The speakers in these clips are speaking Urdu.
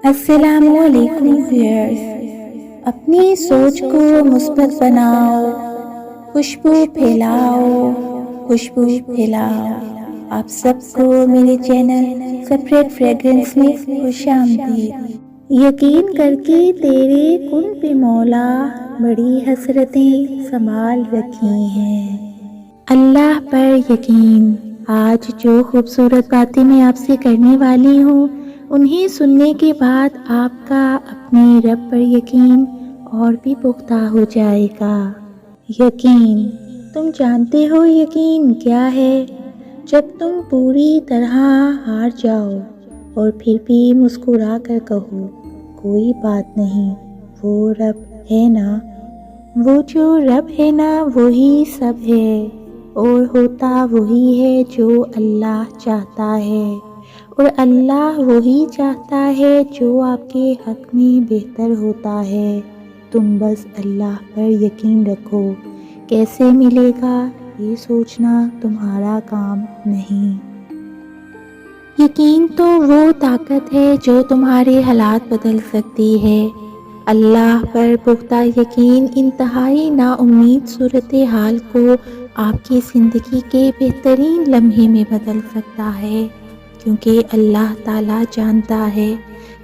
السلام علیکم ویئرز، اپنی سوچ کو مثبت بناؤ، خوشبو پھیلاؤ، خوشبو پھیلاؤ۔ آپ سب کو میرے چینل سپریٹ فریگرنس میں خوش آمدید۔ یقین کر کے تیرے کن پہ مولا بڑی حسرتیں سنبھال رکھی ہیں۔ اللہ پر یقین۔ آج جو خوبصورت باتیں میں آپ سے کرنے والی ہوں، انہیں سننے کے بعد آپ کا اپنے رب پر یقین اور بھی پختہ ہو جائے گا۔ یقین، تم جانتے ہو یقین کیا ہے؟ جب تم پوری طرح ہار جاؤ اور پھر بھی مسکرا کر کہو کوئی بات نہیں، وہ رب ہے نا، وہ جو رب ہے نا وہی سب ہے، اور ہوتا وہی ہے جو اللہ چاہتا ہے، اور اللہ وہی چاہتا ہے جو آپ کے حق میں بہتر ہوتا ہے۔ تم بس اللہ پر یقین رکھو، کیسے ملے گا یہ سوچنا تمہارا کام نہیں۔ یقین تو وہ طاقت ہے جو تمہارے حالات بدل سکتی ہے۔ اللہ پر پختہ یقین انتہائی نا امید صورتحال کو آپ کی زندگی کے بہترین لمحے میں بدل سکتا ہے، کیونکہ اللہ تعالیٰ جانتا ہے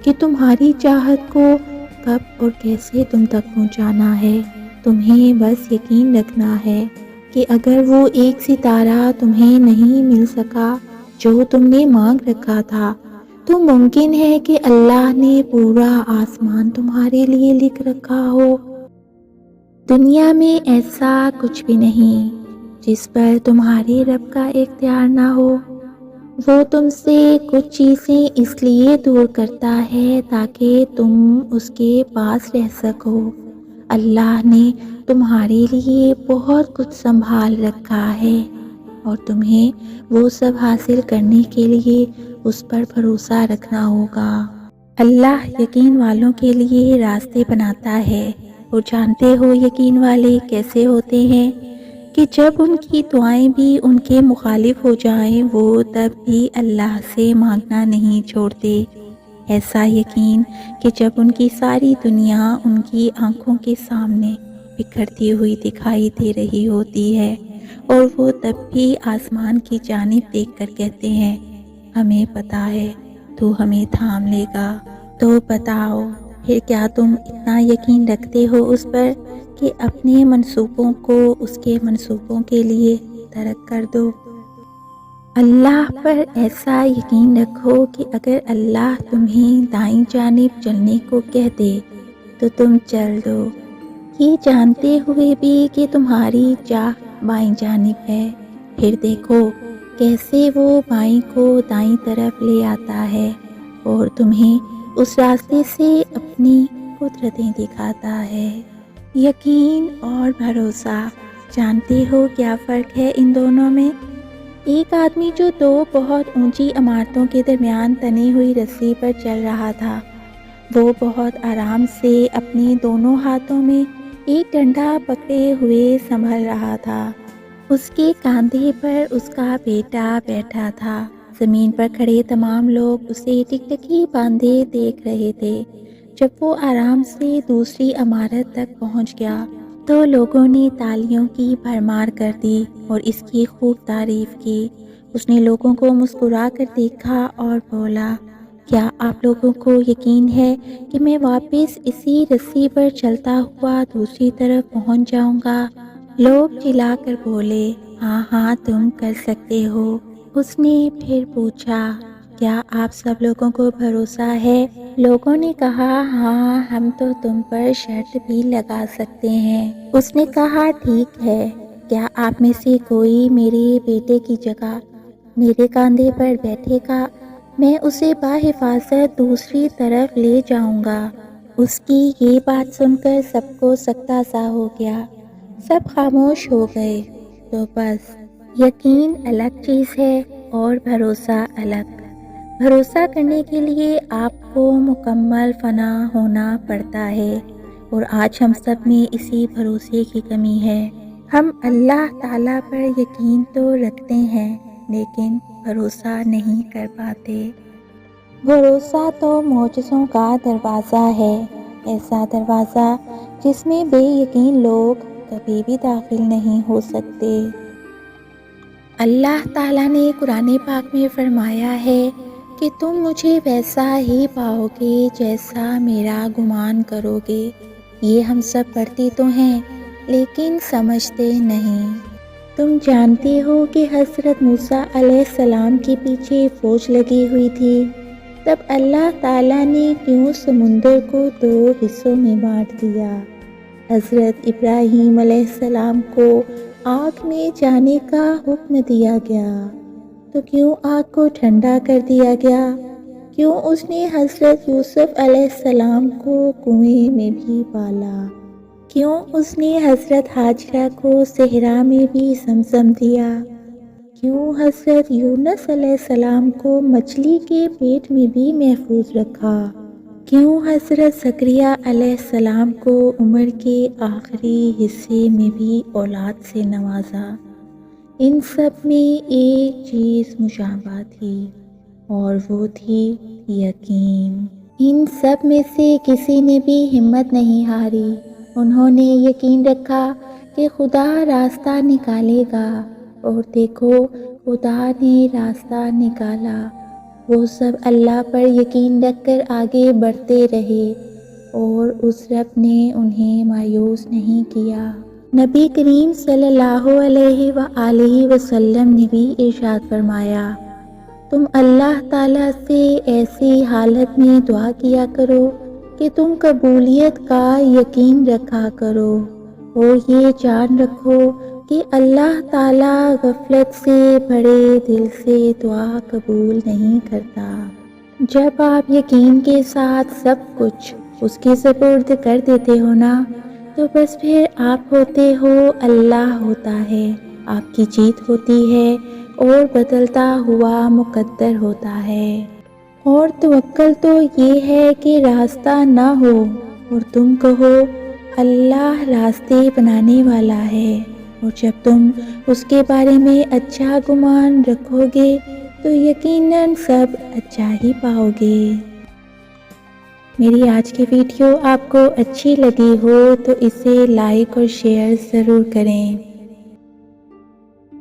کہ تمہاری چاہت کو کب اور کیسے تم تک پہنچانا ہے۔ تمہیں بس یقین رکھنا ہے کہ اگر وہ ایک ستارہ تمہیں نہیں مل سکا جو تم نے مانگ رکھا تھا، تو ممکن ہے کہ اللہ نے پورا آسمان تمہارے لیے لکھ رکھا ہو۔ دنیا میں ایسا کچھ بھی نہیں جس پر تمہارے رب کا اختیار نہ ہو۔ وہ تم سے کچھ چیزیں اس لیے دور کرتا ہے تاکہ تم اس کے پاس رہ سکو۔ اللہ نے تمہارے لیے بہت کچھ سنبھال رکھا ہے، اور تمہیں وہ سب حاصل کرنے کے لیے اس پر بھروسہ رکھنا ہوگا۔ اللہ یقین والوں کے لیے راستے بناتا ہے، اور جانتے ہو یقین والے کیسے ہوتے ہیں کہ جب ان کی دعائیں بھی ان کے مخالف ہو جائیں وہ تب بھی اللہ سے مانگنا نہیں چھوڑتے۔ ایسا یقین کہ جب ان کی ساری دنیا ان کی آنکھوں کے سامنے بکھرتی ہوئی دکھائی دے رہی ہوتی ہے، اور وہ تب بھی آسمان کی جانب دیکھ کر کہتے ہیں ہمیں پتا ہے تو ہمیں تھام لے گا۔ تو بتاؤ پھر کیا تم اتنا یقین رکھتے ہو اس پر کہ اپنے منصوبوں کو اس کے منصوبوں کے لیے ترک کر دو؟ اللہ پر ایسا یقین رکھو کہ اگر اللہ تمہیں دائیں جانب چلنے کو کہہ دے تو تم چل دو، یہ جانتے ہوئے بھی کہ تمہاری چاہ بائیں جانب ہے۔ پھر دیکھو کیسے وہ بائیں کو دائیں طرف لے آتا ہے اور تمہیں اس راستے سے اپنی قدرتیں دکھاتا ہے۔ یقین اور بھروسہ، جانتے ہو کیا فرق ہے ان دونوں میں؟ ایک آدمی جو دو بہت اونچی عمارتوں کے درمیان تنی ہوئی رسی پر چل رہا تھا، وہ بہت آرام سے اپنے دونوں ہاتھوں میں ایک ڈنڈا پکڑے ہوئے سنبھل رہا تھا۔ اس کے کاندھے پر اس کا بیٹا بیٹھا تھا۔ زمین پر کھڑے تمام لوگ اسے ٹکٹکی باندھے دیکھ رہے تھے۔ جب وہ آرام سے دوسری عمارت تک پہنچ گیا تو لوگوں نے تالیوں کی بھرمار کر دی اور اس کی خوب تعریف کی۔ اس نے لوگوں کو مسکرا کر دیکھا اور بولا، کیا آپ لوگوں کو یقین ہے کہ میں واپس اسی رسی پر چلتا ہوا دوسری طرف پہنچ جاؤں گا؟ لوگ چلا کر بولے، ہاں ہاں تم کر سکتے ہو۔ اس نے پھر پوچھا، کیا آپ سب لوگوں کو بھروسہ ہے؟ لوگوں نے کہا، ہاں ہم تو تم پر شرط بھی لگا سکتے ہیں۔ اس نے کہا، ٹھیک ہے، کیا آپ میں سے کوئی میرے بیٹے کی جگہ میرے کاندھے پر بیٹھے گا؟ میں اسے بحفاظت دوسری طرف لے جاؤں گا۔ اس کی یہ بات سن کر سب کو سکتہ سا ہو گیا، سب خاموش ہو گئے۔ تو بس یقین الگ چیز ہے اور بھروسہ الگ۔ بھروسہ کرنے کے لیے آپ کو مکمل فنا ہونا پڑتا ہے، اور آج ہم سب میں اسی بھروسے کی کمی ہے۔ ہم اللہ تعالیٰ پر یقین تو رکھتے ہیں لیکن بھروسہ نہیں کر پاتے۔ بھروسہ تو معجزوں کا دروازہ ہے، ایسا دروازہ جس میں بے یقین لوگ کبھی بھی داخل نہیں ہو سکتے۔ اللہ تعالیٰ نے قرآن پاک میں فرمایا ہے کہ تم مجھے ویسا ہی پاؤ گے جیسا میرا گمان کرو گے۔ یہ ہم سب پڑھتے تو ہیں لیکن سمجھتے نہیں۔ تم جانتے ہو کہ حضرت موسیٰ علیہ السلام کے پیچھے فوج لگی ہوئی تھی، تب اللہ تعالیٰ نے کیوں سمندر کو 2 حصوں میں بانٹ دیا؟ حضرت ابراہیم علیہ السلام کو آگ میں جانے کا حکم دیا گیا تو کیوں آگ کو ٹھنڈا کر دیا گیا؟ کیوں اس نے حضرت یوسف علیہ السلام کو کنویں میں بھی پالا؟ کیوں اس نے حضرت ہاجرہ کو صحرا میں بھی زمزم دیا؟ کیوں حضرت یونس علیہ السلام کو مچھلی کے پیٹ میں بھی محفوظ رکھا؟ کیوں حضرت زکریا علیہ السلام کو عمر کے آخری حصے میں بھی اولاد سے نوازا؟ ان سب میں ایک چیز مشابہ تھی اور وہ تھی یقین۔ ان سب میں سے کسی نے بھی ہمت نہیں ہاری۔ انہوں نے یقین رکھا کہ خدا راستہ نکالے گا، اور دیکھو خدا نے راستہ نکالا۔ وہ سب اللہ پر یقین رکھ کر آگے بڑھتے رہے اور اس رب نے انہیں مایوس نہیں کیا۔ نبی کریم صلی اللہ علیہ وآلہ وسلم نے بھی ارشاد فرمایا، تم اللہ تعالیٰ سے ایسی حالت میں دعا کیا کرو کہ تم قبولیت کا یقین رکھا کرو، اور یہ جان رکھو کہ اللہ تعالیٰ غفلت سے بھرے دل سے دعا قبول نہیں کرتا۔ جب آپ یقین کے ساتھ سب کچھ اس کے سپرد کر دیتے ہو نا، تو بس پھر آپ ہوتے ہو، اللہ ہوتا ہے، آپ کی جیت ہوتی ہے اور بدلتا ہوا مقدر ہوتا ہے۔ اور توکل تو یہ ہے کہ راستہ نہ ہو اور تم کہو اللہ راستے بنانے والا ہے، اور جب تم اس کے بارے میں اچھا گمان رکھو گے تو یقیناً سب اچھا ہی پاؤ گے۔ میری آج کی ویڈیو آپ کو اچھی لگی ہو تو اسے لائک اور شیئر ضرور کریں۔